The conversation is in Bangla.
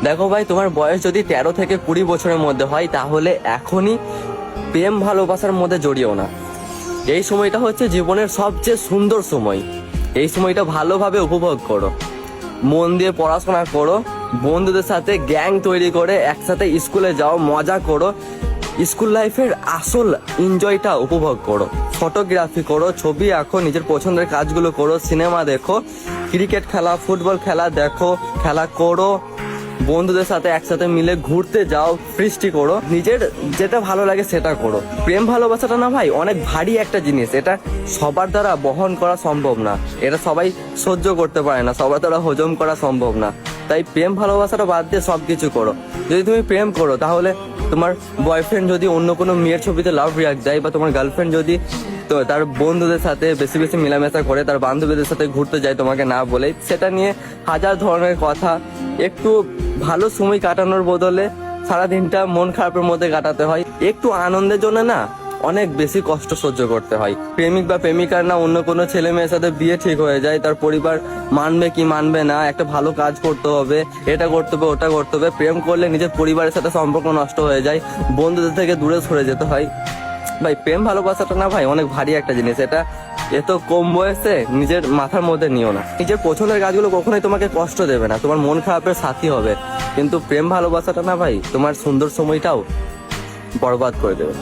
দেখো ভাই, তোমার বয়স যদি 13 থেকে 20 বছরের মধ্যে হয় তাহলে এখনই প্রেম ভালোবাসার মধ্যে জড়িও না। এই সময়টা হচ্ছে জীবনের সবচেয়ে সুন্দর সময়। এই সময়টা ভালোভাবে উপভোগ করো, মন দিয়ে পড়াশোনা করো, বন্ধুদের সাথে গ্যাং তৈরি করে একসাথে স্কুলে যাও, মজা করো, স্কুল লাইফের আসল এনজয়টা উপভোগ করো। ফটোগ্রাফি করো, ছবি আঁকো, নিজের পছন্দের কাজগুলো করো, সিনেমা দেখো, ক্রিকেট খেলা, ফুটবল খেলা দেখো, খেলা করো, বন্ধুদের সাথে একসাথে মিলে ঘুরতে যাও, ফিস্টি করো, নিজের যেটা ভালো লাগে সেটা করো। প্রেম ভালোবাসাটা না ভাই অনেক ভারী একটা জিনিস, এটা সবার দ্বারা বহন করা সম্ভব না, এটা সবাই সহ্য করতে পারে না, সবার দ্বারা হজম করা সম্ভব না। তাই প্রেম ভালোবাসাটা বাদ দিয়ে সবকিছু করো। যদি তুমি প্রেম করো তাহলে তোমার বয়ফ্রেন্ড যদি অন্য কোনো মেয়ের ছবিতে লাভ রিয়াক্ট দেয়, বা তোমার গার্লফ্রেন্ড যদি তো তার বন্ধুদের সাথে বেশি বেশি মেলামেশা করে, তার বান্ধবীদের সাথে ঘুরতে যায় তোমাকে না বলে, সেটা নিয়ে হাজার ধরনের কথা। একটু ভালো সময় কাটানোর বদলে সারাদিনটা মন খারাপের মধ্যে কাটাতে হয়। একটু আনন্দের জন্য না অনেক বেশি কষ্ট সহ্য করতে হয়। প্রেমিক বা প্রেমিকার না অন্য কোনো ছেলে মেয়ের সাথে বিয়ে ঠিক হয়ে যায়, তার পরিবার মানবে কি মানবে না, একটা ভালো কাজ করতে হবে, এটা করতে হবে, ওটা করতে হবে। প্রেম করলে নিজের পরিবারের সাথে সম্পর্ক নষ্ট হয়ে যায়, বন্ধুদের থেকে দূরে সরে যেতে হয়। ভাই প্রেম ভালোবাসাটা না ভাই অনেক ভারী একটা জিনিস, এটা এত কম বয়সে নিজের মাথার মধ্যে নিও না। নিজের পছন্দের কাজগুলো কখনোই তোমাকে কষ্ট দেবে না, তোমার মন খারাপের সাথী হবে, কিন্তু প্রেম ভালোবাসাটা না ভাই তোমার সুন্দর সময়টাও বরবাদ করে দেবে।